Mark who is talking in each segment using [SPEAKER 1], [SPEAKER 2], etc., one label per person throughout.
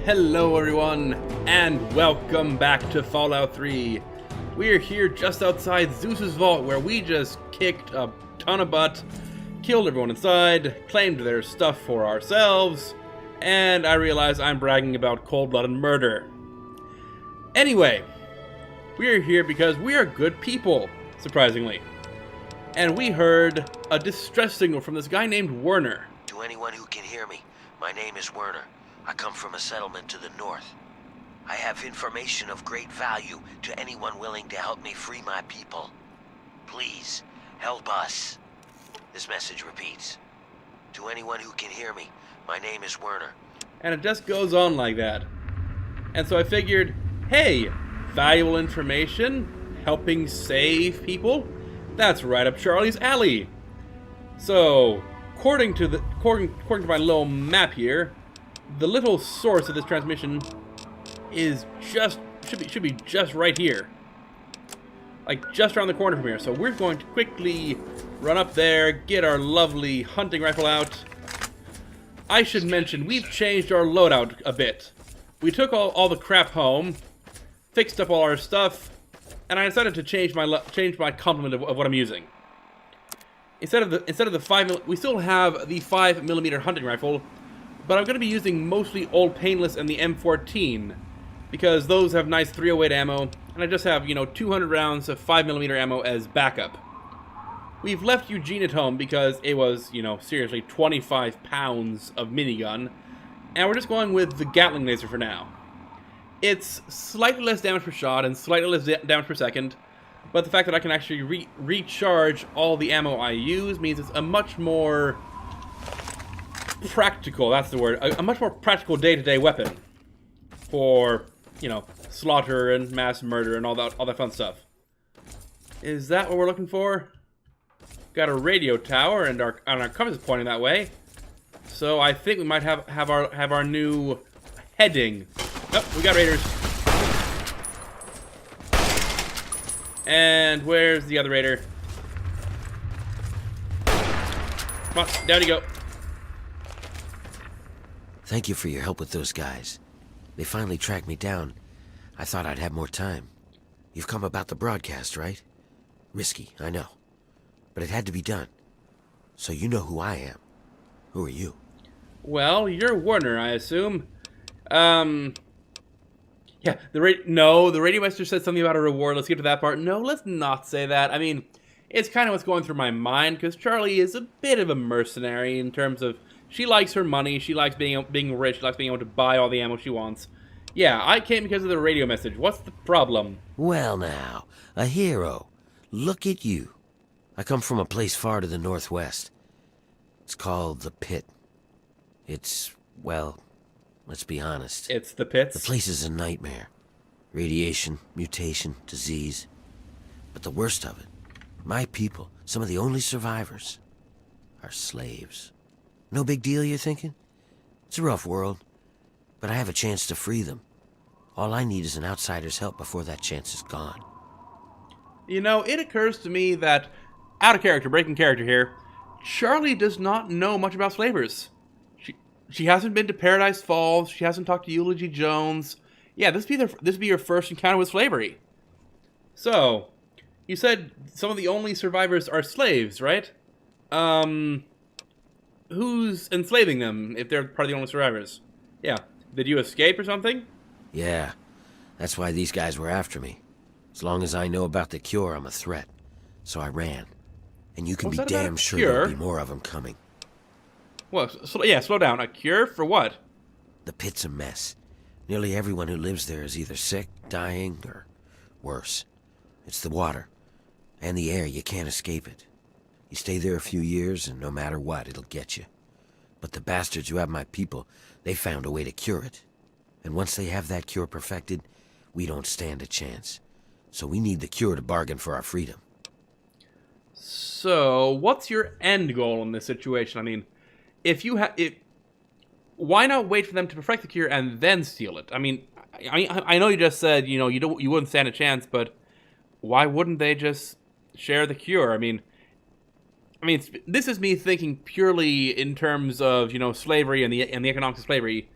[SPEAKER 1] Hello everyone, and welcome back to Fallout 3. We're here just outside Zeus's vault where we just kicked a ton of butt, killed everyone inside, claimed their stuff for ourselves, and I realize I'm bragging about cold-blooded murder. Anyway, we're here because we are good people, surprisingly. And we heard a distress signal from this guy named Werner.
[SPEAKER 2] To anyone who can hear me, my name is Werner. I come from a settlement to the north. I have information of great value to anyone willing to help me free my people. Please, help us. This message repeats. To anyone who can hear me, my name is Werner.
[SPEAKER 1] And it just goes on like that. And so I figured, hey, valuable information, helping save people, that's right up Charlie's alley. So, according to my little map here, the little source of this transmission is should be just right here. Like just around the corner from here. So we're going to quickly run up there, get our lovely hunting rifle out. I should mention, we've changed our loadout a bit. We took all the crap home, fixed up all our stuff, and I decided to change my complement of what I'm using. Instead of the 5mm, we still have the 5mm hunting rifle, but I'm going to be using mostly Old Painless and the M14, because those have nice 308 ammo, and I just have, 200 rounds of 5mm ammo as backup. We've left Eugene at home because it was, seriously 25 pounds of minigun, and we're just going with the Gatling laser for now. It's slightly less damage per shot and slightly less damage per second, but the fact that I can actually recharge all the ammo I use means it's a much more practical, that's the word, a much more practical day-to-day weapon for, slaughter and mass murder and all that fun stuff. Is that what we're looking for? Got a radio tower and our compass is pointing that way. So I think we might have our new heading. Oh, we got raiders. And where's the other raider? Come on, down you go.
[SPEAKER 2] Thank you for your help with those guys. They finally tracked me down. I thought I'd have more time. You've come about the broadcast, right? Risky, I know. But it had to be done. So you know who I am. Who are you?
[SPEAKER 1] Well, you're Werner, I assume. Yeah, the radio master said something about a reward. Let's get to that part. No, let's not say that. I mean, it's kind of what's going through my mind, because Charlie is a bit of a mercenary in terms of she likes her money, she likes being rich, she likes being able to buy all the ammo she wants. Yeah, I came because of the radio message. What's the problem?
[SPEAKER 2] Well now, a hero. Look at you. I come from a place far to the northwest. It's called the Pitt. It's, well, let's be honest.
[SPEAKER 1] It's the pits?
[SPEAKER 2] The place is a nightmare. Radiation, mutation, disease. But the worst of it, my people, some of the only survivors, are slaves. No big deal, you're thinking? It's a rough world, but I have a chance to free them. All I need is an outsider's help before that chance is gone.
[SPEAKER 1] It occurs to me that, out of character, breaking character here, Charlie does not know much about slavers. She hasn't been to Paradise Falls, she hasn't talked to Eulogy Jones. Yeah, this would be your first encounter with slavery. So, you said some of the only survivors are slaves, right? Who's enslaving them if they're part of the only survivors? Yeah. Did you escape or something?
[SPEAKER 2] Yeah. That's why these guys were after me. As long as I know about the cure, I'm a threat. So I ran. And you can be damn sure there'll be more of them coming.
[SPEAKER 1] Well, slow down. A cure for what?
[SPEAKER 2] The Pitt's a mess. Nearly everyone who lives there is either sick, dying, or worse. It's the water. And the air, you can't escape it. You stay there a few years, and no matter what, it'll get you. But the bastards who have my people, they found a way to cure it. And once they have that cure perfected, we don't stand a chance. So we need the cure to bargain for our freedom.
[SPEAKER 1] So, what's your end goal in this situation? I mean, why not wait for them to perfect the cure and then steal it? I mean, I know you just said, you wouldn't stand a chance, but why wouldn't they just share the cure? I mean, this is me thinking purely in terms of, slavery and the economics of slavery.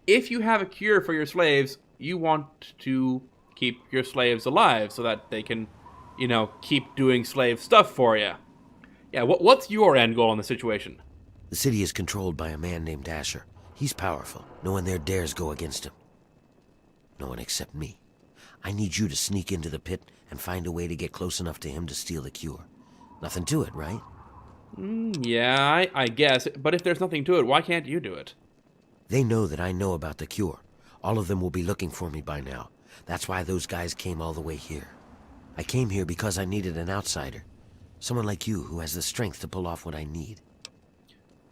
[SPEAKER 1] if you have a cure for your slaves, you want to keep your slaves alive so that they can, keep doing slave stuff for you. Yeah, what's your end goal in the situation?
[SPEAKER 2] The city is controlled by a man named Asher. He's powerful. No one there dares go against him. No one except me. I need you to sneak into the pit and find a way to get close enough to him to steal the cure. Nothing to it, right?
[SPEAKER 1] Yeah, I guess. But if there's nothing to it, why can't you do it?
[SPEAKER 2] They know that I know about the cure. All of them will be looking for me by now. That's why those guys came all the way here. I came here because I needed an outsider. Someone like you who has the strength to pull off what I need.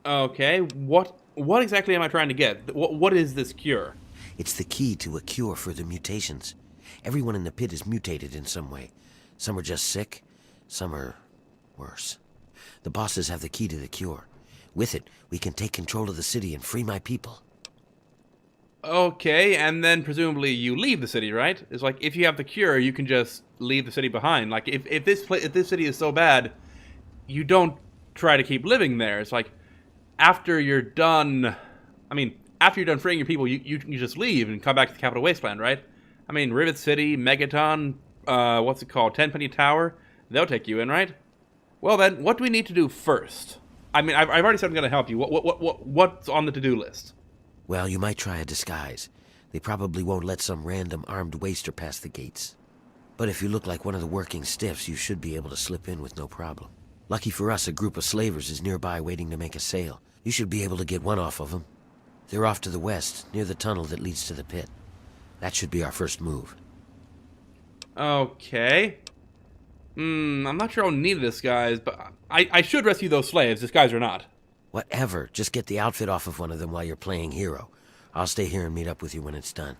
[SPEAKER 1] Okay, what exactly am I trying to get? What is this cure?
[SPEAKER 2] It's the key to a cure for the mutations. Everyone in the pit is mutated in some way. Some are just sick, some are worse. The bosses have the key to the cure. With it, we can take control of the city and free my people.
[SPEAKER 1] Okay, and then presumably you leave the city, right? It's like if you have the cure, you can just leave the city behind. Like if this city is so bad, you don't try to keep living there. It's like after you're done, after you're done freeing your people, you just leave and come back to the capital wasteland, right? Rivet City, Megaton, what's it called, Tenpenny Tower, they'll take you in, right? Well then, what do we need to do first? I've already said I'm going to help you. What's on the to-do list?
[SPEAKER 2] Well, you might try a disguise. They probably won't let some random armed waster pass the gates. But if you look like one of the working stiffs, you should be able to slip in with no problem. Lucky for us, a group of slavers is nearby waiting to make a sale. You should be able to get one off of them. They're off to the west, near the tunnel that leads to the pit. That should be our first move.
[SPEAKER 1] Okay. I'm not sure I'll need a disguise, but I should rescue those slaves, disguise or not.
[SPEAKER 2] Whatever. Just get the outfit off of one of them while you're playing hero. I'll stay here and meet up with you when it's done.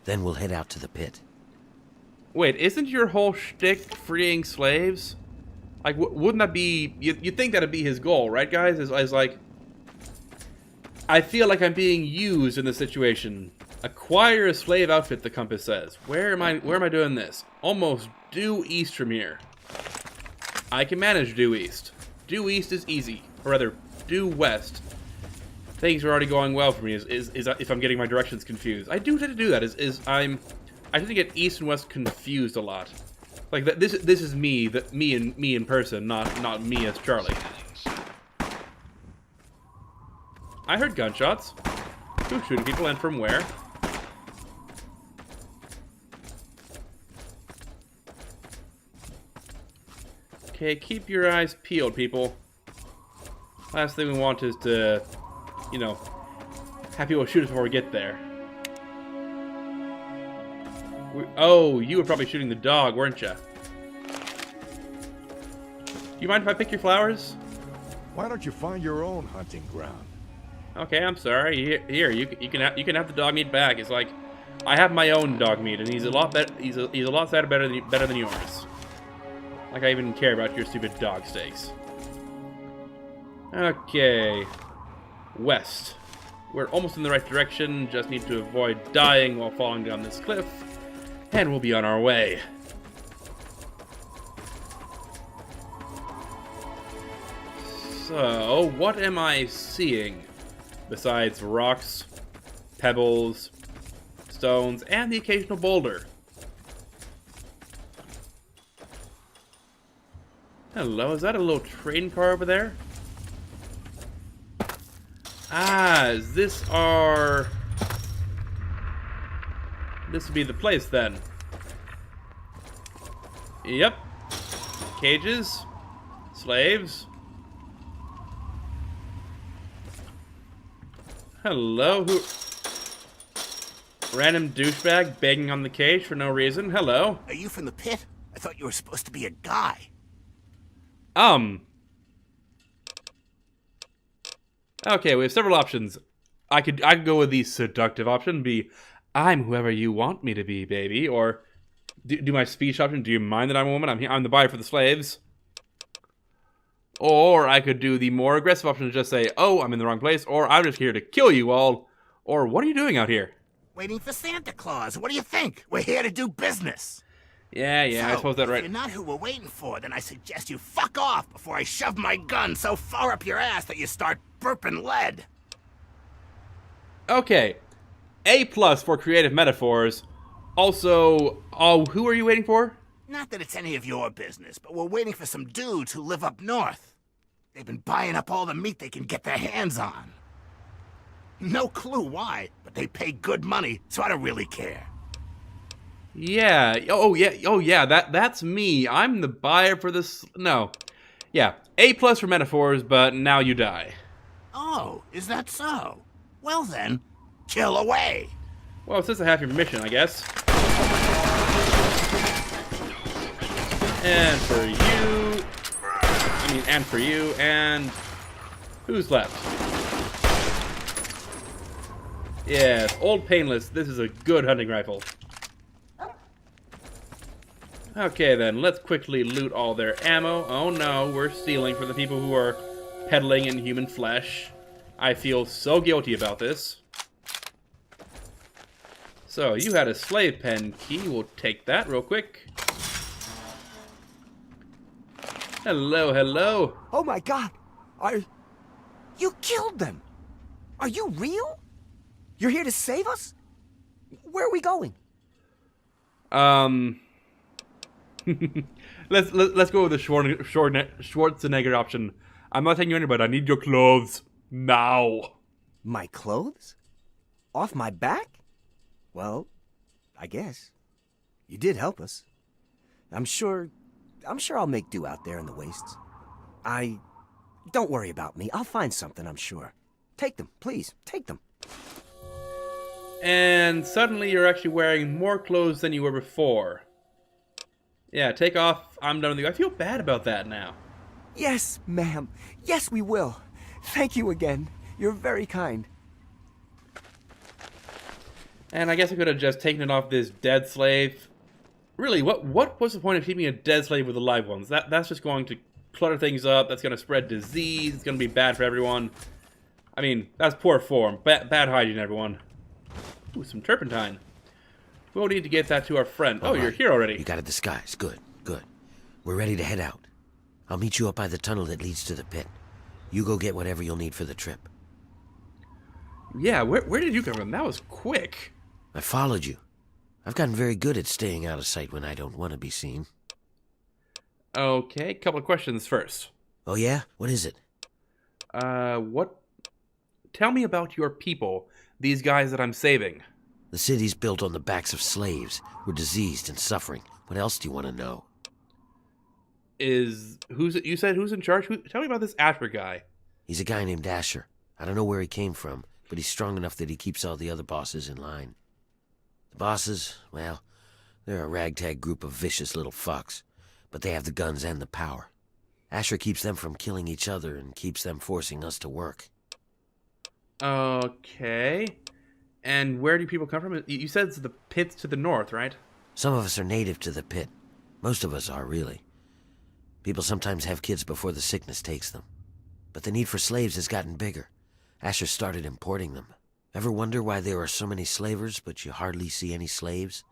[SPEAKER 2] Then we'll head out to the pit.
[SPEAKER 1] Wait, isn't your whole shtick freeing slaves? Like, wouldn't that be... You'd think that'd be his goal, right, guys? Is like... I feel like I'm being used in this situation. Acquire a slave outfit, the compass says. Where am I doing this? Almost due east from here. I can manage due east. Due east is easy. Or rather, due west. Things are already going well for me, is if I'm getting my directions confused. I do tend to do that, I tend to get east and west confused a lot. Like, this is me in person, not me as Charlie. I heard gunshots. Who's shooting people and from where? Okay, keep your eyes peeled, people. Last thing we want is to, have people shoot us before we get there. Oh, you were probably shooting the dog, weren't you? Do you mind if I pick your flowers?
[SPEAKER 3] Why don't you find your own hunting ground?
[SPEAKER 1] Okay, I'm sorry. Here, you can have the dog meat back. It's like I have my own dog meat, and he's a lot better. He's a lot better than yours. Like I even care about your stupid dog steaks. Okay, west. We're almost in the right direction. Just need to avoid dying while falling down this cliff, and we'll be on our way. So, what am I seeing? Besides rocks, pebbles, stones, and the occasional boulder. Hello, is that a little train car over there? Ah, is this our... This would be the place then. Yep. Cages. Slaves. Hello, who... Random douchebag begging on the cage for no reason. Hello.
[SPEAKER 4] Are you from the pit? I thought you were supposed to be a guy.
[SPEAKER 1] Okay, we have several options. I could go with the seductive option, be, I'm whoever you want me to be, baby. Or do my speech option, do you mind that I'm a woman? I'm the buyer for the slaves. Or I could do the more aggressive option and just say, oh, I'm in the wrong place, or I'm just here to kill you all. Or what are you doing out here?
[SPEAKER 4] Waiting for Santa Claus. What do you think? We're here to do business.
[SPEAKER 1] Yeah,
[SPEAKER 4] So,
[SPEAKER 1] I suppose that's right.
[SPEAKER 4] if you're not who we're waiting for, then I suggest you fuck off before I shove my gun so far up your ass that you start burping lead.
[SPEAKER 1] Okay, A+ for creative metaphors. Also, oh, who are you waiting for?
[SPEAKER 4] Not that it's any of your business, but we're waiting for some dudes who live up north. They've been buying up all the meat they can get their hands on. No clue why, but they pay good money, so I don't really care.
[SPEAKER 1] Yeah. Oh yeah. That's me. I'm the buyer for this. No. Yeah. A+ for metaphors, but now you die.
[SPEAKER 4] Oh, is that so? Well then, kill away.
[SPEAKER 1] Well, since I have your mission, I guess. And for you. And for you. And who's left? Yes, Old Painless. This is a good hunting rifle. Okay then, let's quickly loot all their ammo. Oh no, we're stealing from the people who are peddling in human flesh. I feel so guilty about this. So, you had a slave pen key. We'll take that real quick. Hello, hello.
[SPEAKER 5] Oh my God! You killed them! Are you real? You're here to save us? Where are we going?
[SPEAKER 1] Let's go with the Schwarzenegger option. I'm not taking you anywhere, but I need your clothes now.
[SPEAKER 5] My clothes? Off my back? Well, I guess. You did help us. I'm sure I'll make do out there in the wastes. Don't worry about me. I'll find something, I'm sure. Take them, please. Take them.
[SPEAKER 1] And suddenly you're actually wearing more clothes than you were before. Yeah, take off. I'm done with you. I feel bad about that now.
[SPEAKER 5] Yes, ma'am. Yes, we will. Thank you again. You're very kind.
[SPEAKER 1] And I guess I could have just taken it off this dead slave. Really, what was the point of keeping a dead slave with the live ones? That's just going to clutter things up. That's going to spread disease. It's going to be bad for everyone. I mean, that's poor form. Bad hygiene, everyone. Ooh, some turpentine. We'll need to get that to our friend. Oh, you're here already.
[SPEAKER 2] You got a disguise. Good, good. We're ready to head out. I'll meet you up by the tunnel that leads to the pit. You go get whatever you'll need for the trip.
[SPEAKER 1] Yeah, where did you come from? That was quick.
[SPEAKER 2] I followed you. I've gotten very good at staying out of sight when I don't want to be seen.
[SPEAKER 1] Okay, couple of questions first.
[SPEAKER 2] Oh yeah? What is it?
[SPEAKER 1] Tell me about your people, these guys that I'm saving.
[SPEAKER 2] The city's built on the backs of slaves. We're diseased and suffering. What else do you want to know?
[SPEAKER 1] You said who's in charge? Tell me about this Asher guy.
[SPEAKER 2] He's a guy named Asher. I don't know where he came from, but he's strong enough that he keeps all the other bosses in line. The bosses, well, they're a ragtag group of vicious little fucks, but they have the guns and the power. Asher keeps them from killing each other and keeps them forcing us to work.
[SPEAKER 1] Okay. And where do people come from? You said it's the pits to the north, right?
[SPEAKER 2] Some of us are native to the pit. Most of us are, really. People sometimes have kids before the sickness takes them. But the need for slaves has gotten bigger. Asher started importing them. Ever wonder why there are so many slavers, but you hardly see any slaves?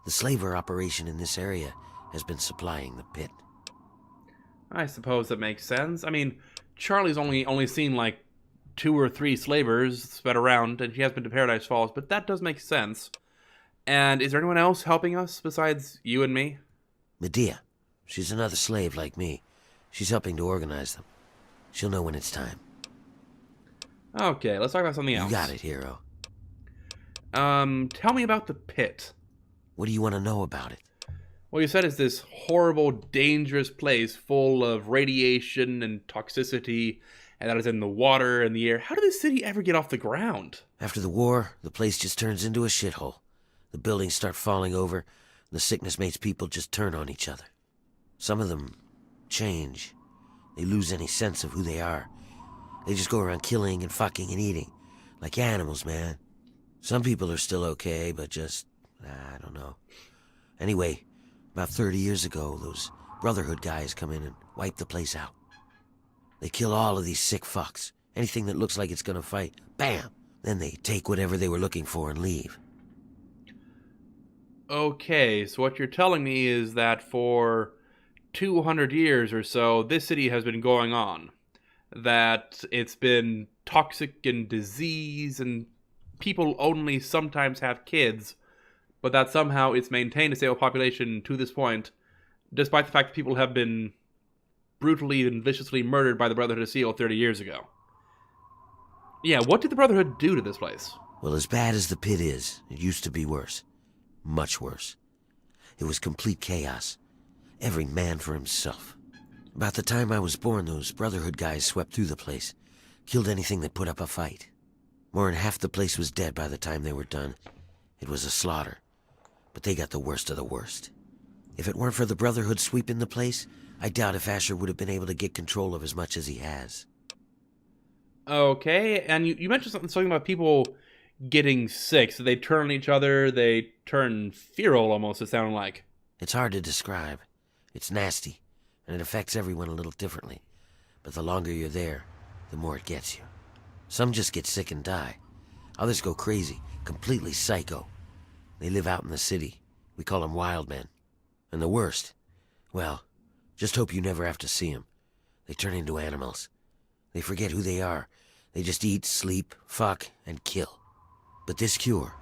[SPEAKER 2] The slaver operation in this area has been supplying the pit.
[SPEAKER 1] I suppose that makes sense. I mean, Charlie's only seen like 2 or 3 slavers sped around, and she has been to Paradise Falls, but that does make sense. And is there anyone else helping us besides you and me?
[SPEAKER 2] Medea. She's another slave like me. She's helping to organize them. She'll know when it's time.
[SPEAKER 1] Okay, let's talk about something else.
[SPEAKER 2] You got it, hero.
[SPEAKER 1] Tell me about the pit.
[SPEAKER 2] What do you want to know about it?
[SPEAKER 1] Well, you said it's this horrible, dangerous place full of radiation and toxicity, and that is in the water and the air. How did this city ever get off the ground?
[SPEAKER 2] After the war, the place just turns into a shithole. The buildings start falling over, and the sickness makes people just turn on each other. Some of them change. They lose any sense of who they are. They just go around killing and fucking and eating. Like animals, man. Some people are still okay, but just, I don't know. Anyway, about 30 years ago, those Brotherhood guys come in and wipe the place out. They kill all of these sick fucks. Anything that looks like it's gonna fight, bam! Then they take whatever they were looking for and leave.
[SPEAKER 1] Okay, so what you're telling me is that for 200 years or so, this city has been going on. That it's been toxic and disease and people only sometimes have kids, but that somehow it's maintained a stable population to this point, despite the fact that people have been brutally and viciously murdered by the Brotherhood of Steel 30 years ago. Yeah, what did the Brotherhood do to this place?
[SPEAKER 2] Well, as bad as the Pit is, it used to be worse. Much worse. It was complete chaos. Every man for himself. About the time I was born, those Brotherhood guys swept through the place. Killed anything that put up a fight. More than half the place was dead by the time they were done. It was a slaughter. But they got the worst of the worst. If it weren't for the Brotherhood sweeping the place, I doubt if Asher would have been able to get control of as much as he has.
[SPEAKER 1] Okay, and you mentioned something about people getting sick, so they turn on each other, they turn feral almost, it sounded like.
[SPEAKER 2] It's hard to describe. It's nasty, and it affects everyone a little differently. But the longer you're there, the more it gets you. Some just get sick and die. Others go crazy, completely psycho. They live out in the city. We call them wild men. And the worst, well, just hope you never have to see them. They turn into animals. They forget who they are. They just eat, sleep, fuck, and kill. But this cure,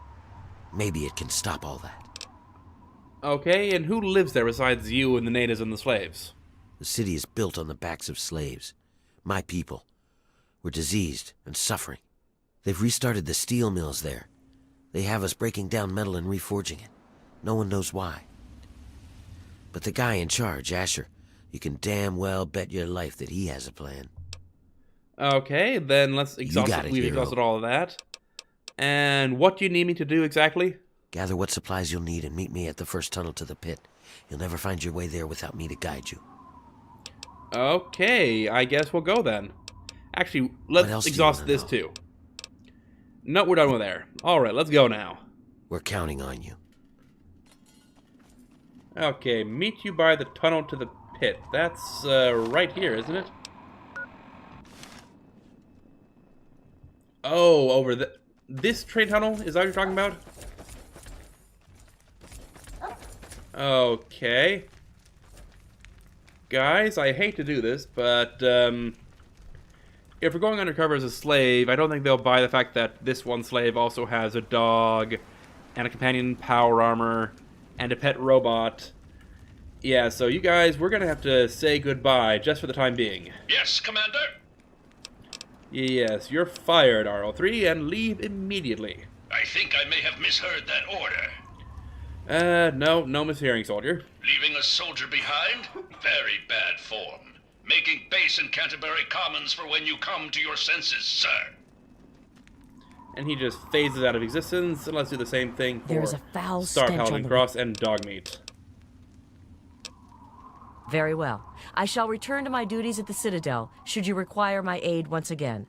[SPEAKER 2] maybe it can stop all that.
[SPEAKER 1] Okay, and who lives there besides you and the natives and the slaves?
[SPEAKER 2] The city is built on the backs of slaves. My people. We're diseased and suffering. They've restarted the steel mills there. They have us breaking down metal and reforging it. No one knows why. But the guy in charge, Asher, you can damn well bet your life that he has a plan.
[SPEAKER 1] Okay, then let's exhaust it. We've exhausted all of that. And what do you need me to do exactly?
[SPEAKER 2] Gather what supplies you'll need and meet me at the first tunnel to the pit. You'll never find your way there without me to guide you.
[SPEAKER 1] Okay, I guess we'll go then. Actually, let's exhaust this too. No, we're done with there. Alright, let's go now.
[SPEAKER 2] We're counting on you.
[SPEAKER 1] Okay, meet you by the tunnel to the pit. That's right here, isn't it? Oh, over this train tunnel? Is that what you're talking about? Okay. Guys, I hate to do this, but if we're going undercover as a slave, I don't think they'll buy the fact that this one slave also has a dog, and a companion power armor, and a pet robot. Yeah, so you guys, we're gonna have to say goodbye, just for the time being.
[SPEAKER 6] Yes, Commander?
[SPEAKER 1] Yes, you're fired, RO3, and leave immediately.
[SPEAKER 6] I think I may have misheard that order.
[SPEAKER 1] No mishearing, soldier.
[SPEAKER 6] Leaving a soldier behind? Very bad form. Making base in Canterbury Commons for when you come to your senses, sir.
[SPEAKER 1] And he just phases out of existence, and let's do the same thing for
[SPEAKER 7] There's a foul
[SPEAKER 1] Star
[SPEAKER 7] stench on
[SPEAKER 1] Paladin
[SPEAKER 7] the
[SPEAKER 1] Cross and Dogmeat.
[SPEAKER 7] Very well. I shall return to my duties at the Citadel, should you require my aid once again.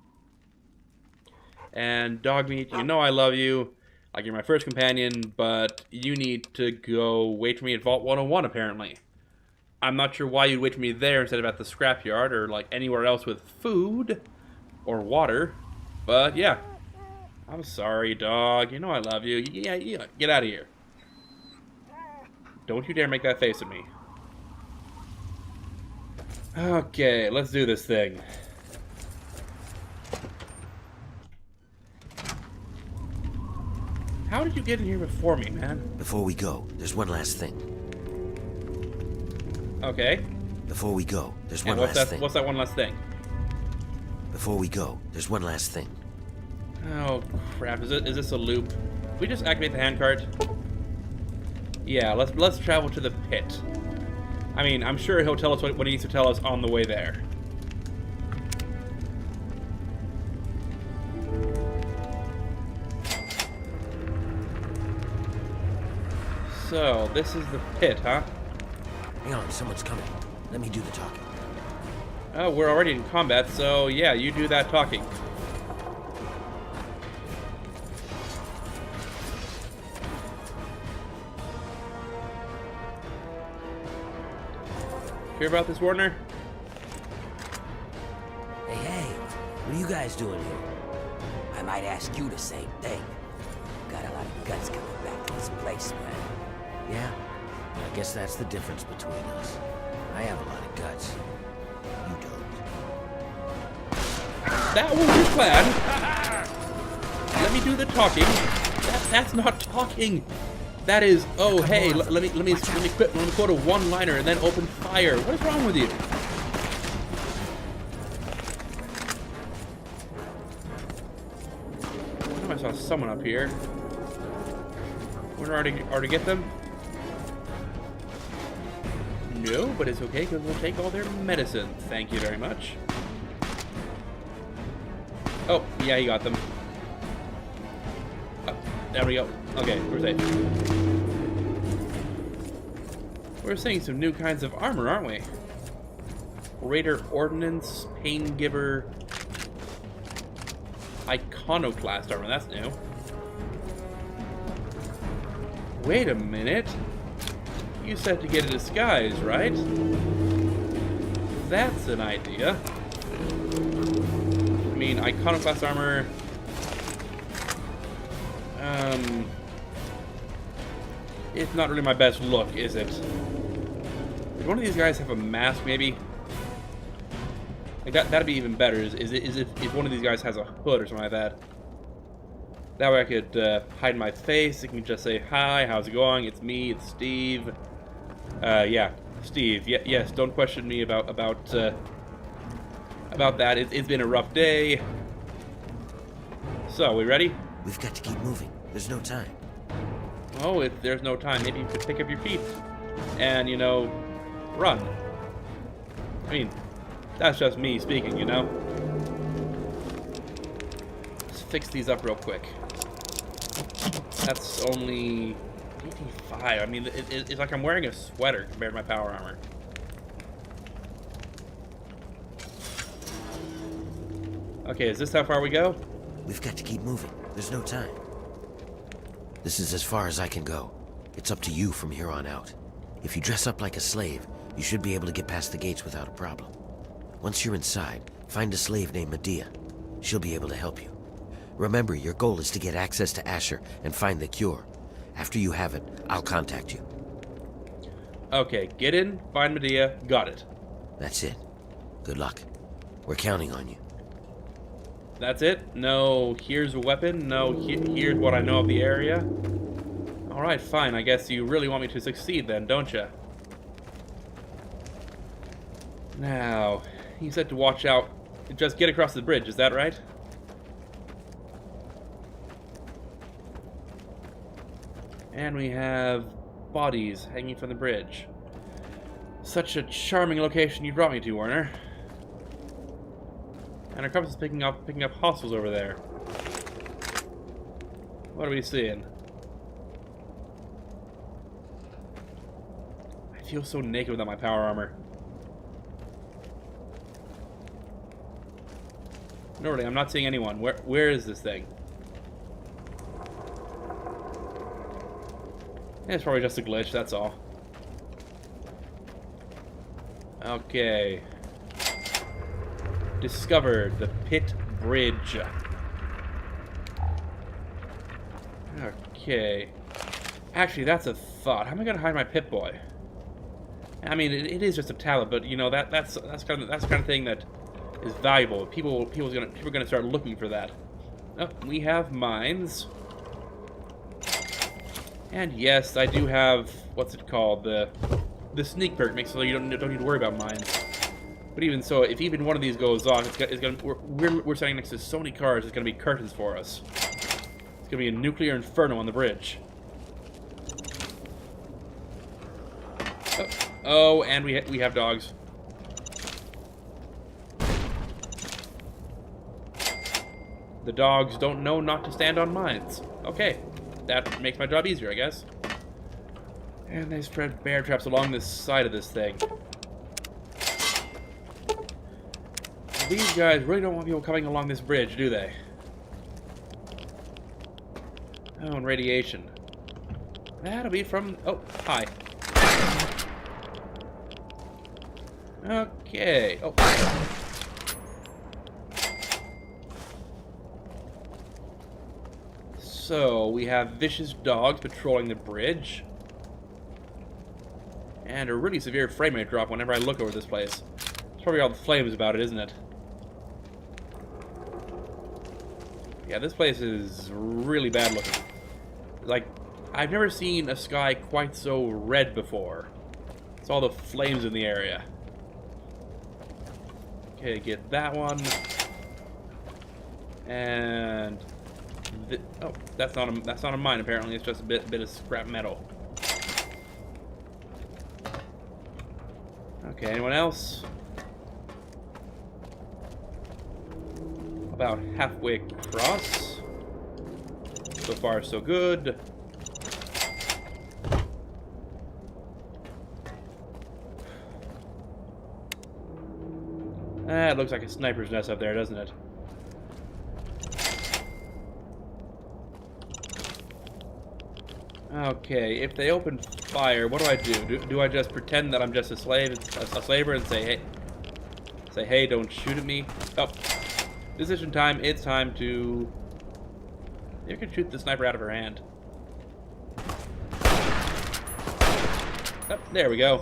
[SPEAKER 1] And Dogmeat, you know I love you, like you're my first companion, but you need to go wait for me at Vault 101, apparently. I'm not sure why you'd wait for me there instead of at the scrapyard, or like anywhere else with food, or water, but yeah. I'm sorry, dog, you know I love you. Yeah, get out of here. Don't you dare make that face at me. Okay, let's do this thing. How did you get in here before me, man?
[SPEAKER 2] Before we go, there's one last thing.
[SPEAKER 1] Okay.
[SPEAKER 2] Before we go, there's one
[SPEAKER 1] And
[SPEAKER 2] last thing.
[SPEAKER 1] what's that one last thing?
[SPEAKER 2] Before we go, there's one last thing.
[SPEAKER 1] Oh, crap. Is this a loop? Can we just activate the handcart? Yeah, let's travel to the pit. I mean, I'm sure he'll tell us what he needs to tell us on the way there. So, this is the pit, huh?
[SPEAKER 2] Hang on, someone's coming. Let me do the talking.
[SPEAKER 1] Oh, we're already in combat, so yeah, you do that talking. Hear about this, Warner?
[SPEAKER 2] Hey, what are you guys doing here?
[SPEAKER 8] I might ask you the same thing. Got a lot of guts coming back to this place, man.
[SPEAKER 2] Yeah? I guess that's the difference between us. I have a lot of guts. You don't.
[SPEAKER 1] That was your plan. let me do the talking. That's not talking. That is, oh hey, let me quote a one-liner and then open fire. What is wrong with you? I saw someone up here. We're already get them? No, but it's okay because we'll take all their medicine. Thank you very much. Oh, yeah, he got them. Oh, there we go. Okay, we're safe. We're seeing some new kinds of armor, aren't we? Raider Ordnance, Pain Giver, Iconoclast armor, that's new. Wait a minute. You said to get a disguise, right? That's an idea. I mean, Iconoclast armor... it's not really my best look, is it? Does one of these guys have a mask, maybe? Like that'd be even better, is if one of these guys has a hood or something like that. That way I could hide my face. I can just say, hi, how's it going? It's me, it's Steve. Yeah, Steve. Yes, don't question me about that. It's been a rough day. So, we ready?
[SPEAKER 2] We've got to keep moving. There's no time.
[SPEAKER 1] Oh, if there's no time, maybe you could pick up your feet and, you know, run. I mean, that's just me speaking, you know? Let's fix these up real quick. That's only 85. I mean, it's like I'm wearing a sweater compared to my power armor. Okay, is this how far we go?
[SPEAKER 2] We've got to keep moving. There's no time. This is as far as I can go. It's up to you from here on out. If you dress up like a slave, you should be able to get past the gates without a problem. Once you're inside, find a slave named Medea. She'll be able to help you. Remember, your goal is to get access to Asher and find the cure. After you have it, I'll contact you.
[SPEAKER 1] Okay, get in, find Medea, got it.
[SPEAKER 2] That's it. Good luck. We're counting on you.
[SPEAKER 1] That's it? No, here's a weapon? No, here's what I know of the area? Alright, fine. I guess you really want me to succeed then, don't you? Now, you said to watch out. Just get across the bridge, is that right? And we have bodies hanging from the bridge. Such a charming location you brought me to, Werner. And our compass is picking up hostiles over there. What are we seeing? I feel so naked without my power armor. No, really, I'm not seeing anyone. Where is this thing? It's probably just a glitch, that's all. Okay. Discovered the Pitt Bridge. Okay. Actually, that's a thought. How am I gonna hide my Pip-Boy? I mean, it is just a tablet, but you know that's kind of thing that is valuable. People are gonna start looking for that. Oh, we have mines. And yes, I do have what's it called, the sneak perk makes it so you don't need to worry about mines. But even so, if even one of these goes off, we're standing next to so many cars. It's gonna be curtains for us. It's gonna be a nuclear inferno on the bridge. Oh, and we have dogs. The dogs don't know not to stand on mines. Okay, that makes my job easier, I guess. And they spread bear traps along the side of this thing. These guys really don't want people coming along this bridge, do they? Oh, and radiation. That'll be from... Oh, hi. Okay. Oh. So, we have vicious dogs patrolling the bridge. And a really severe frame rate drop whenever I look over this place. It's probably all the flames about it, isn't it? Yeah, this place is really bad looking. Like, I've never seen a sky quite so red before. It's all the flames in the area. Okay, get that one. And oh, that's not a mine apparently. It's just a bit of scrap metal. Okay, anyone else? About halfway across. So far, so good. It looks like a sniper's nest up there, doesn't it? Okay, if they open fire, what do I do? Do I just pretend that I'm just a slaver, and say, hey, don't shoot at me? Oh, decision time. It's time to. You can shoot the sniper out of her hand. Oh, there we go.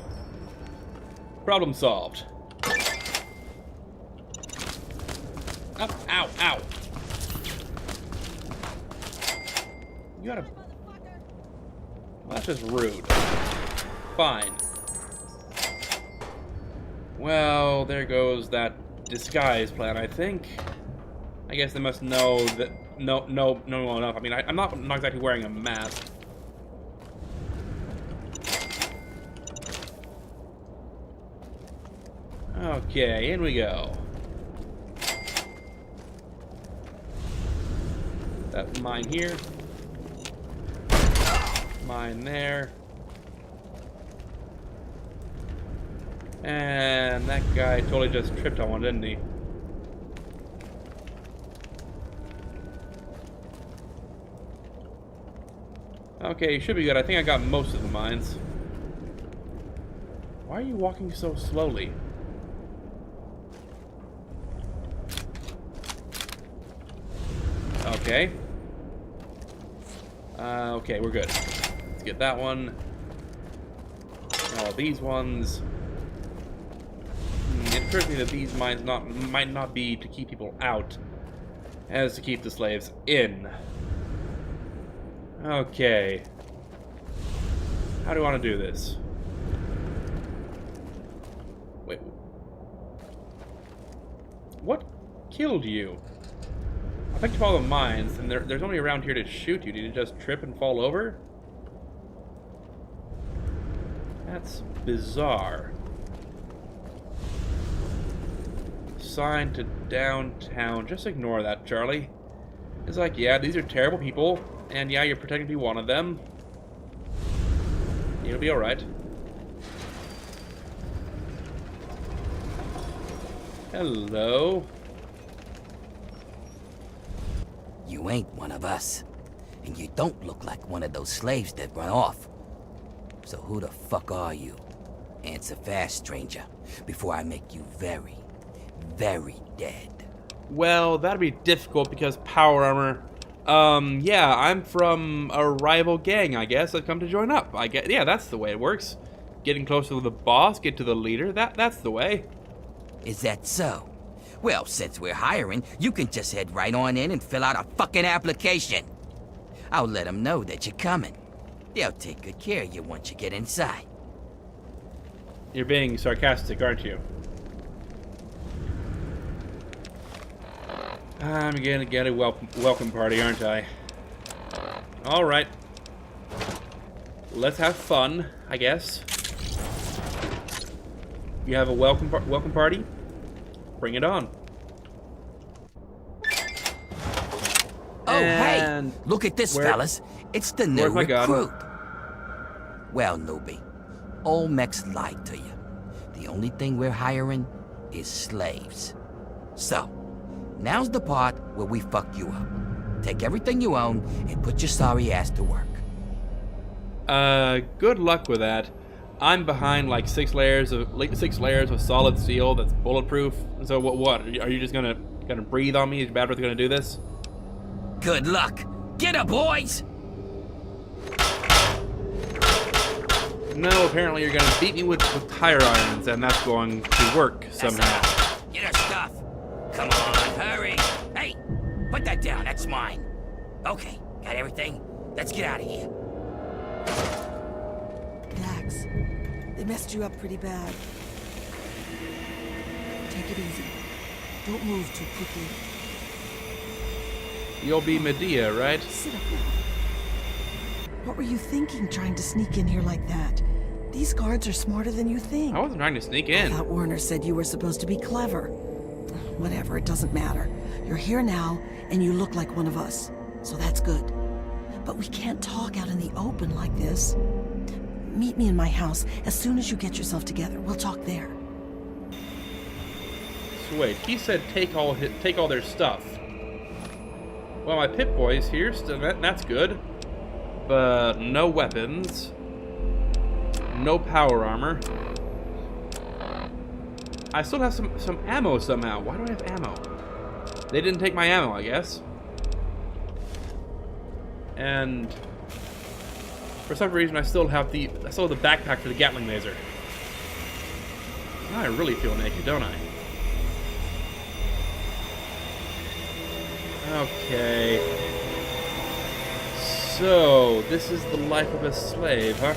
[SPEAKER 1] Problem solved. Oh, ow, ow. You gotta. Well, that's just rude. Fine. Well, there goes that disguise plan, I think. I guess they must know that. No enough. I mean, I'm not exactly wearing a mask. Okay, in we go. That's mine here. Mine there. And that guy totally just tripped on one, didn't he? Okay, should be good. I think I got most of the mines. Why are you walking so slowly? Okay. Okay, we're good. Let's get that one. All these ones. It occurs to me that these mines might not be to keep people out, as to keep the slaves in. Okay. How do I want to do this? Wait. What killed you? I picked up all the mines, and there's nobody around here to shoot you. Did you just trip and fall over? That's bizarre. Sign to downtown. Just ignore that, Charlie. It's like, yeah, these are terrible people, and yeah, you're pretending to be one of them. You'll be alright. Hello.
[SPEAKER 8] You ain't one of us. And you don't look like one of those slaves that run off. So who the fuck are you? Answer fast, stranger, before I make you very, very dead.
[SPEAKER 1] Well, that'd be difficult because power armor. Yeah, I'm from a rival gang, I guess. I've come to join up. Yeah, that's the way it works. Getting closer to the boss, get to the leader. That's the way.
[SPEAKER 8] Is that so? Well, since we're hiring, you can just head right on in and fill out a fucking application. I'll let them know that you're coming. They'll take good care of you once you get inside.
[SPEAKER 1] You're being sarcastic, aren't you? I'm gonna get a welcome party, aren't I? Alright. Let's have fun, I guess. You have a welcome party? Bring it on.
[SPEAKER 8] Oh,
[SPEAKER 1] and
[SPEAKER 8] hey! Look at this, fellas. It's the new
[SPEAKER 1] where's my gun?
[SPEAKER 8] recruit. Well, newbie, Olmec's lied to you. The only thing we're hiring is slaves. So, now's the part where we fuck you up. Take everything you own and put your sorry ass to work.
[SPEAKER 1] Good luck with that. I'm behind like six layers of solid steel that's bulletproof. So what? Are you just gonna breathe on me? Is Bad Breath gonna do this?
[SPEAKER 8] Good luck. Get up, boys!
[SPEAKER 1] No, apparently you're gonna beat me with tire irons, and that's going to work somehow.
[SPEAKER 8] Get our stuff. Come on, hurry. Hey, put that down. That's It's mine. Okay, got everything? Let's get out of here.
[SPEAKER 9] Relax. They messed you up pretty bad. Take it easy. Don't move too quickly.
[SPEAKER 1] You'll be Medea, right?
[SPEAKER 9] Sit up now. What were you thinking trying to sneak in here like that? These guards are smarter than you think.
[SPEAKER 1] I wasn't trying to sneak
[SPEAKER 9] I
[SPEAKER 1] in.
[SPEAKER 9] thought Werner said you were supposed to be clever. Whatever, it doesn't matter. You're here now, and you look like one of us. So that's good. But we can't talk out in the open like this. Meet me in my house as soon as you get yourself together. We'll talk there.
[SPEAKER 1] So wait, he said take all their stuff. Well, my Pitt boy's here, so that's good. But no weapons. No power armor. I still have some ammo somehow. Why do I have ammo? They didn't take my ammo, I guess. And for some reason I still have the backpack for the Gatling laser. Now I really feel naked, don't I? Okay. So, this is the life of a slave, huh?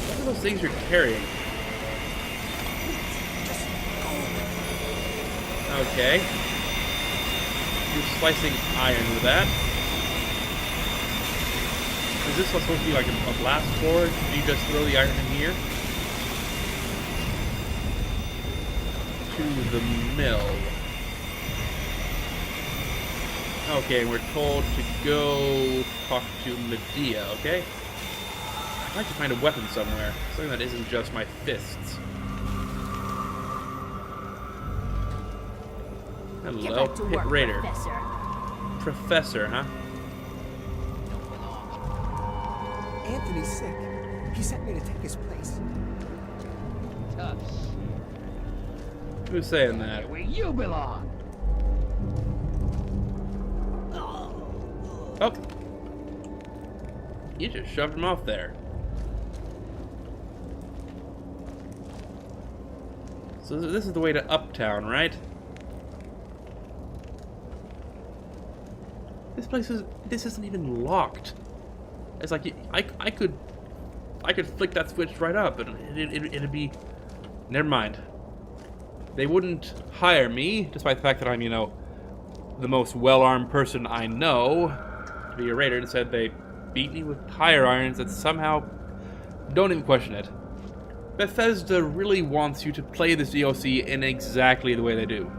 [SPEAKER 1] What are those things you're carrying? Okay. You're slicing iron with that. Is this supposed to be like a blast forge? Do you just throw the iron in here? To the mill. Okay, we're told to go talk to Medea, okay? I'd like to find a weapon somewhere. Something that isn't just my fists. Hello, Pitt Raider. Professor, huh?
[SPEAKER 5] Anthony's sick. He sent me to take his place.
[SPEAKER 1] Who's saying that?
[SPEAKER 8] Where you belong.
[SPEAKER 1] Oh! You just shoved him off there. So this is the way to Uptown, right? This isn't even locked. It's like I could flick that switch right up and it'd be. Never mind. They wouldn't hire me, despite the fact that I'm, you know, the most well-armed person I know to be a raider. Instead, they beat me with tire irons that somehow don't even question it. Bethesda really wants you to play this DLC in exactly the way they do.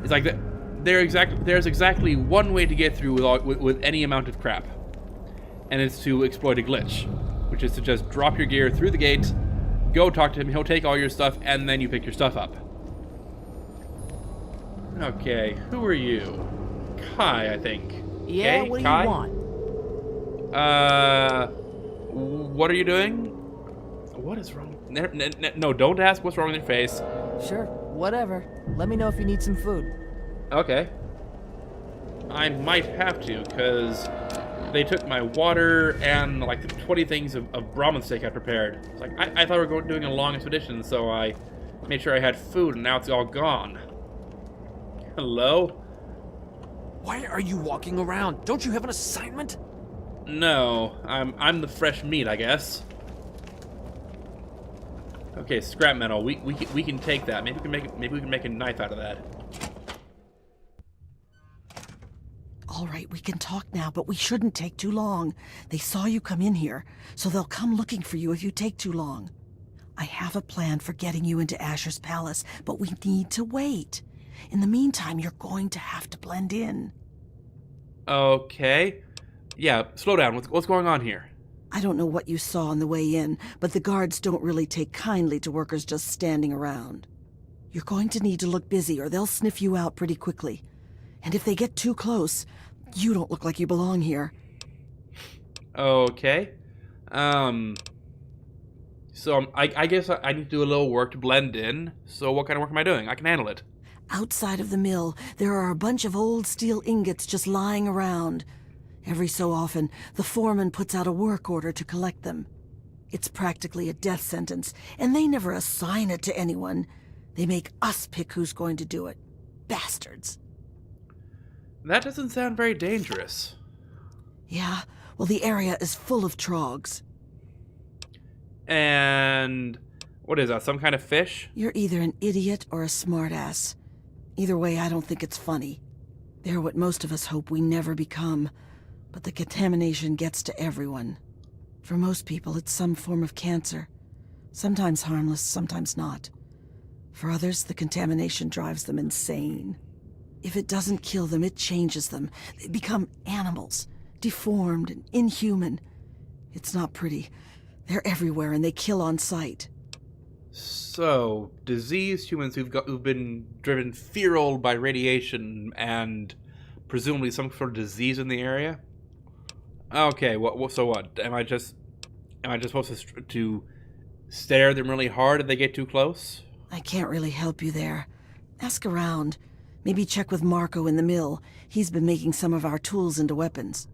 [SPEAKER 1] It's like that. There's exactly one way to get through with any amount of crap, and it's to exploit a glitch, which is to just drop your gear through the gate, go talk to him, he'll take all your stuff, and then you pick your stuff up. Okay, who are you? Kai, I think.
[SPEAKER 10] Yeah,
[SPEAKER 1] okay,
[SPEAKER 10] what do
[SPEAKER 1] Kai?
[SPEAKER 10] you want?
[SPEAKER 1] What are you doing? What is wrong? No, don't ask what's wrong with your face.
[SPEAKER 10] Sure, whatever. Let me know if you need some food.
[SPEAKER 1] Okay. I might have to, because they took my water and like the 20 things of Brahmin steak I prepared. It's like, I thought we were doing a long expedition, so I made sure I had food, and now it's all gone. Hello?
[SPEAKER 11] Why are you walking around? Don't you have an assignment?
[SPEAKER 1] No, I'm the fresh meat, I guess. Okay, scrap metal. We can take that. Maybe we can make a knife out of that.
[SPEAKER 9] All right, we can talk now, but we shouldn't take too long. They saw you come in here, so they'll come looking for you if you take too long. I have a plan for getting you into Asher's palace, but we need to wait. In the meantime, you're going to have to blend in.
[SPEAKER 1] Okay. Yeah, slow down. What's going on here?
[SPEAKER 9] I don't know what you saw on the way in, but the guards don't really take kindly to workers just standing around. You're going to need to look busy, or they'll sniff you out pretty quickly. And if they get too close, you don't look like you belong here.
[SPEAKER 1] Okay. So I guess I need to do a little work to blend in. So what kind of work am I doing? I can handle it.
[SPEAKER 9] Outside of the mill, there are a bunch of old steel ingots just lying around. Every so often, the foreman puts out a work order to collect them. It's practically a death sentence, and they never assign it to anyone. They make us pick who's going to do it. Bastards.
[SPEAKER 1] That doesn't sound very dangerous.
[SPEAKER 9] Yeah, well, the area is full of trogs.
[SPEAKER 1] And what is that, some kind of fish?
[SPEAKER 9] You're either an idiot or a smartass. Either way, I don't think it's funny. They're what most of us hope we never become. But the contamination gets to everyone. For most people, it's some form of cancer. Sometimes harmless, sometimes not. For others, the contamination drives them insane. If it doesn't kill them, it changes them. They become animals, deformed and inhuman. It's not pretty. They're everywhere and they kill on sight.
[SPEAKER 1] So, diseased humans who've been driven feral by radiation and presumably some sort of disease in the area? Okay, so what? Am I just supposed to stare at them really hard if they get too close?
[SPEAKER 9] I can't really help you there. Ask around. Maybe check with Marco in the mill. He's been making some of our tools into weapons.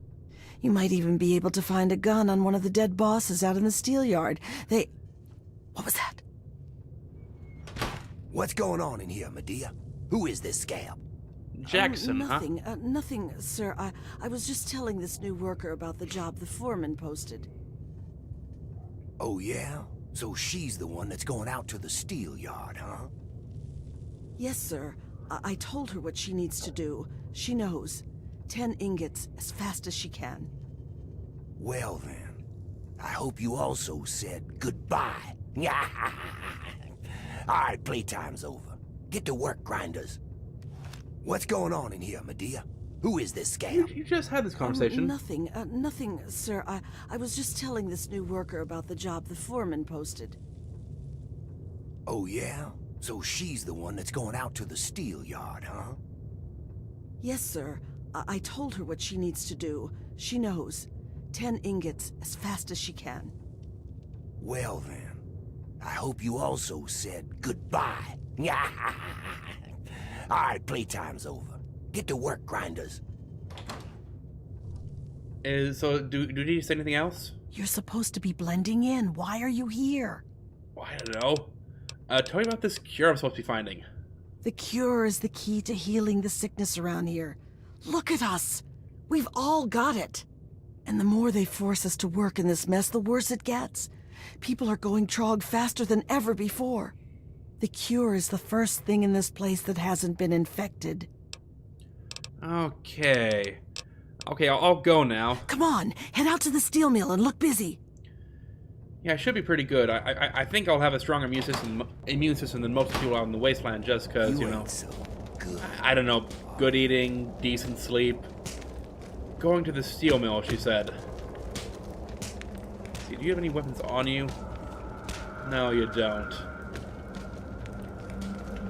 [SPEAKER 9] You might even be able to find a gun on one of the dead bosses out in the steel yard. What was that?
[SPEAKER 2] What's going on in here, Medea? Who is this scab?
[SPEAKER 1] Jackson,
[SPEAKER 9] nothing, nothing, sir. I was just telling this new worker about the job the foreman posted.
[SPEAKER 2] Oh, yeah? So she's the one that's going out to the steel yard, huh?
[SPEAKER 9] Yes, sir. I told her what she needs to do. She knows. 10 ingots as fast as she can.
[SPEAKER 2] Well, then. I hope you also said goodbye. All right, playtime's over. Get to work, grinders. What's going on in here, Medea? Who is this scab?
[SPEAKER 1] You just had this conversation.
[SPEAKER 9] Nothing, nothing, sir. I was just telling this new worker about the job the foreman posted.
[SPEAKER 2] Oh, yeah? So she's the one that's going out to the steel yard, huh?
[SPEAKER 9] Yes, sir. I told her what she needs to do. She knows. 10 ingots as fast as she can.
[SPEAKER 2] Well, then. I hope you also said goodbye. All right, playtime's over. Get to work, grinders.
[SPEAKER 1] So, do you need to say anything else?
[SPEAKER 9] You're supposed to be blending in. Why are you here?
[SPEAKER 1] Well, I don't know. Tell me about this cure I'm supposed to be finding.
[SPEAKER 9] The cure is the key to healing the sickness around here. Look at us. We've all got it. And the more they force us to work in this mess, the worse it gets. People are going trog faster than ever before. The cure is the first thing in this place that hasn't been infected.
[SPEAKER 1] Okay. Okay, I'll go now.
[SPEAKER 9] Come on, head out to the steel mill and look busy.
[SPEAKER 1] Yeah, I should be pretty good. I think I'll have a stronger immune system than most people out in the wasteland just because, you know...
[SPEAKER 2] So good.
[SPEAKER 1] I don't know. Good eating, decent sleep. Going to the steel mill, she said. See, do you have any weapons on you? No, you don't.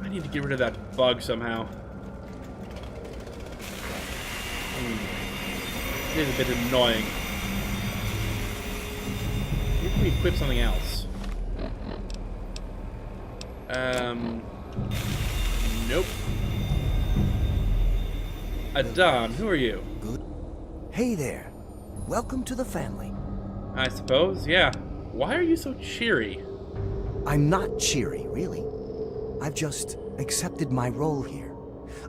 [SPEAKER 1] I need to get rid of that bug somehow. It is a bit annoying. Maybe we equip something else. Nope. Adon, who are you?
[SPEAKER 5] Good. Hey there. Welcome to the family.
[SPEAKER 1] I suppose, yeah. Why are you so cheery?
[SPEAKER 5] I'm not cheery, really. I've just accepted my role here.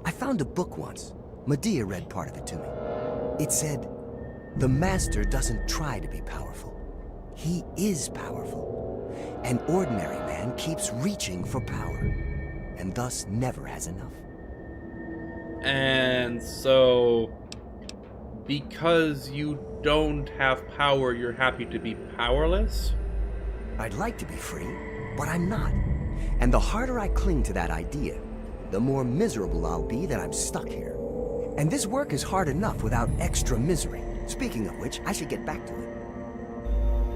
[SPEAKER 5] I found a book once. Medea read part of it to me. It said, "The master doesn't try to be powerful. He is powerful. An ordinary man keeps reaching for power, and thus never has enough."
[SPEAKER 1] And so, because you don't have power, you're happy to be powerless?
[SPEAKER 5] I'd like to be free, but I'm not. And the harder I cling to that idea, the more miserable I'll be that I'm stuck here. And this work is hard enough without extra misery. Speaking of which, I should get back to it.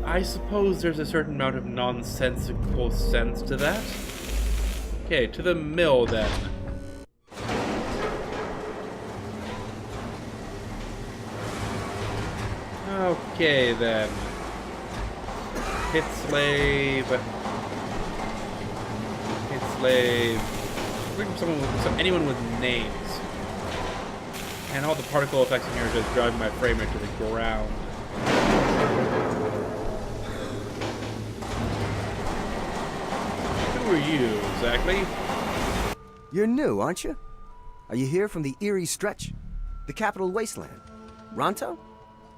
[SPEAKER 1] I suppose there's a certain amount of nonsensical sense to that. Okay, to the mill then. Okay then. Hit slave. Hit slave. Looking for anyone with names. And all the particle effects in here are just driving my frame rate to the ground. Who are you, exactly?
[SPEAKER 5] You're new, aren't you? Are you here from the Erie Stretch? The Capital Wasteland? Ronto?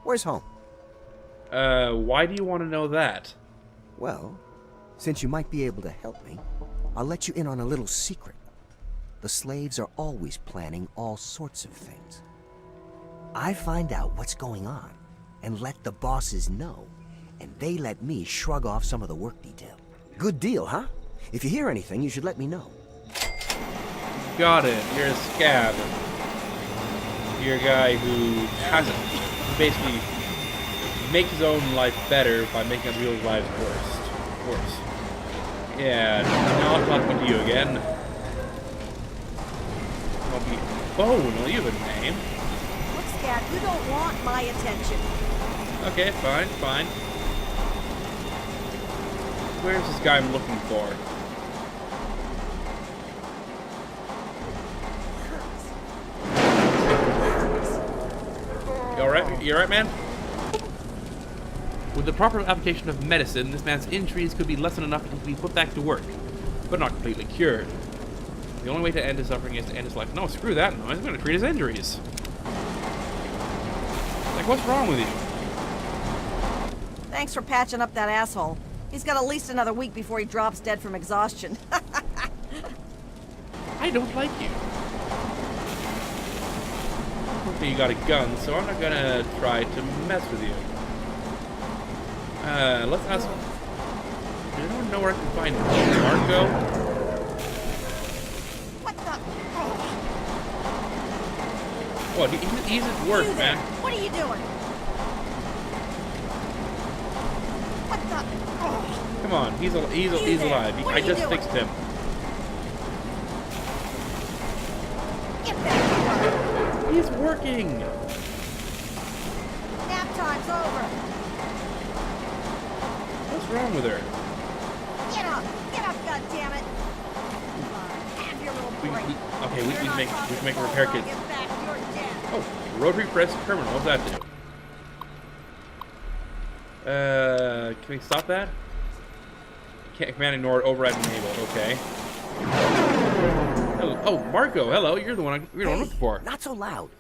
[SPEAKER 5] Where's home?
[SPEAKER 1] Why do you want to know that?
[SPEAKER 5] Well, since you might be able to help me, I'll let you in on a little secret. The slaves are always planning all sorts of things. I find out what's going on and let the bosses know, and they let me shrug off some of the work detail. Good deal, huh? If you hear anything, you should let me know.
[SPEAKER 1] Got it. You're a scab. You're a guy who basically makes his own life better by making other people's lives worse. Yeah, not talking to you again. I'll be Bone. Well, you have a name.
[SPEAKER 12] Look, Scat, you don't want my attention.
[SPEAKER 1] Okay, fine. Where's this guy I'm looking for? You alright, man? With the proper application of medicine, this man's injuries could be lessened enough to be put back to work, but not completely cured. The only way to end his suffering is to end his life. No, screw that noise. I'm going to treat his injuries. Like, what's wrong with you?
[SPEAKER 12] Thanks for patching up that asshole. He's got at least another week before he drops dead from exhaustion.
[SPEAKER 1] I don't like you. Hopefully you got a gun, so I'm not gonna try to mess with you. Let's ask... I don't know where I can find Marco.
[SPEAKER 12] What the...
[SPEAKER 1] What? He's at work, man.
[SPEAKER 12] What are you doing? What the...
[SPEAKER 1] Come on, he's alive. I just fixed him.
[SPEAKER 12] Get back here.
[SPEAKER 1] He's working.
[SPEAKER 12] Nap time's over.
[SPEAKER 1] What's wrong with her?
[SPEAKER 12] Get up, goddammit. Have your little break.
[SPEAKER 1] We can make a repair kit.
[SPEAKER 12] Get back, you're dead.
[SPEAKER 1] Oh, rotary press terminal. What's that do? Can we stop that? Can't command ignore override enabled. Okay. Hello. Oh, Marco. Hello. You're the one I'm looking for.
[SPEAKER 5] Not so loud.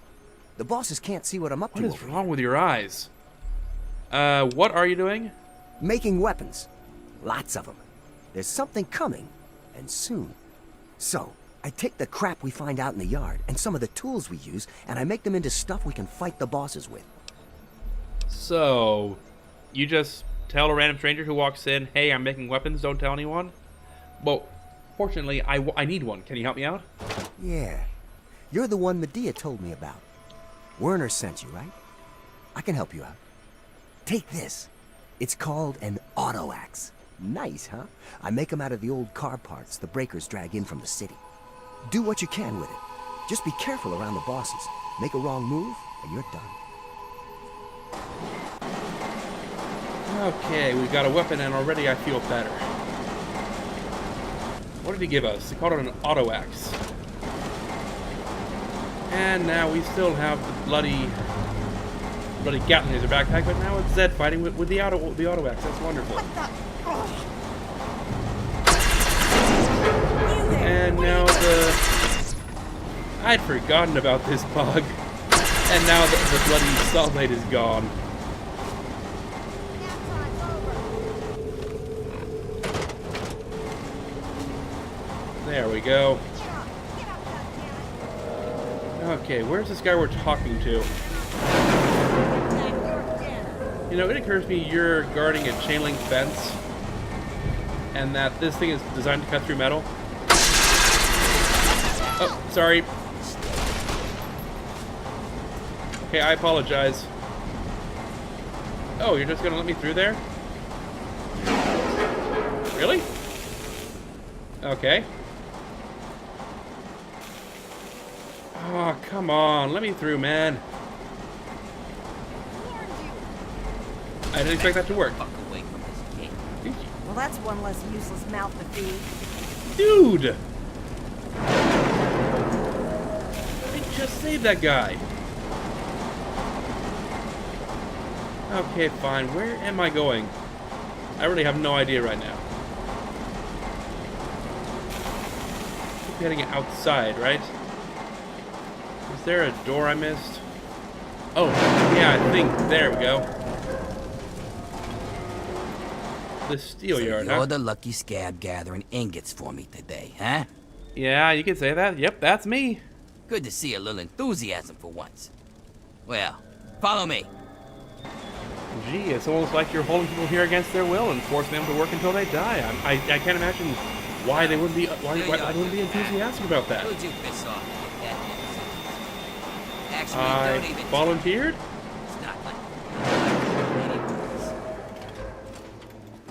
[SPEAKER 5] The bosses can't see what I'm up to.
[SPEAKER 1] What is wrong with your eyes? What are you doing?
[SPEAKER 5] Making weapons. Lots of them. There's something coming, and soon. So, I take the crap we find out in the yard and some of the tools we use, and I make them into stuff we can fight the bosses with.
[SPEAKER 1] So, you just tell a random stranger who walks in, hey, I'm making weapons, don't tell anyone? Well, fortunately, I need one. Can you help me out?
[SPEAKER 5] Yeah. You're the one Medea told me about. Werner sent you, right? I can help you out. Take this. It's called an auto axe. Nice, huh? I make them out of the old car parts the breakers drag in from the city. Do what you can with it. Just be careful around the bosses. Make a wrong move, and you're done.
[SPEAKER 1] Okay, we got a weapon, and already I feel better. What did he give us? He called it an auto axe. And now we still have the bloody Gatling laser backpack, but now it's Zed fighting with the auto axe. That's wonderful.
[SPEAKER 12] What the...
[SPEAKER 1] And now I'd forgotten about this bug. And now the bloody salt blade is gone. There we go. Okay, where's this guy we're talking to? You know, it occurs to me you're guarding a chain link fence, and that this thing is designed to cut through metal. Oh, sorry. Okay, I apologize. Oh, you're just gonna let me through there? Really? Okay. Oh, come on. Let me through, man. I didn't expect that to work.
[SPEAKER 12] Well, that's one less useless mouth to feed.
[SPEAKER 1] Dude! I just saved that guy. Okay, fine. Where am I going? I really have no idea right now. be heading outside, right? Is there a door I missed? Oh, yeah, I think. There we go. The steel
[SPEAKER 8] So
[SPEAKER 1] yard,
[SPEAKER 8] you're
[SPEAKER 1] huh?
[SPEAKER 8] the lucky scab gathering ingots for me today, huh?
[SPEAKER 1] Yeah, you could say that. Yep, that's me.
[SPEAKER 8] Good to see a little enthusiasm for once. Well, follow me.
[SPEAKER 1] Gee, it's almost like you're holding people here against their will and forcing them to work until they die. I can't imagine why they wouldn't be why they wouldn't be enthusiastic about that.
[SPEAKER 8] Who'd you piss off? Actually,
[SPEAKER 1] I
[SPEAKER 8] don't even
[SPEAKER 1] volunteered.
[SPEAKER 8] It's not like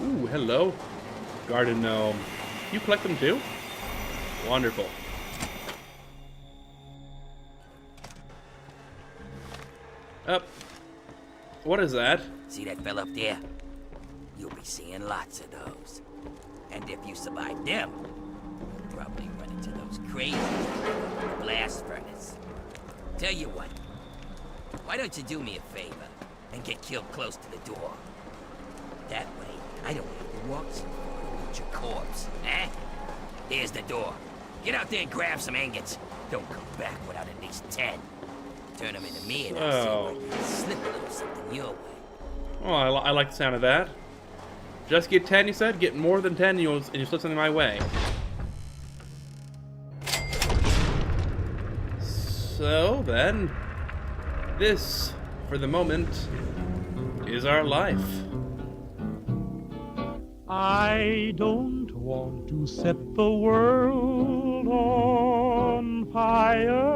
[SPEAKER 1] Ooh, hello, garden gnome. You collect them too? Wonderful. Up. What is that?
[SPEAKER 8] See that fella up there? You'll be seeing lots of those. And if you survive them, you'll probably run into those crazy blast furnace. Tell you what, why don't you do me a favor and get killed close to the door? That way, I don't have to walk so far with your corpse, eh? Here's the door. Get out there and grab some ingots. Don't come back without at least 10. Turn them into me and I'll see if I can slip a little something your way.
[SPEAKER 1] Oh, I like the sound of that. Just get 10, you said? Get more than 10 and you slip something my way. So then, this, for the moment, is our life.
[SPEAKER 13] I don't want to set the world on fire.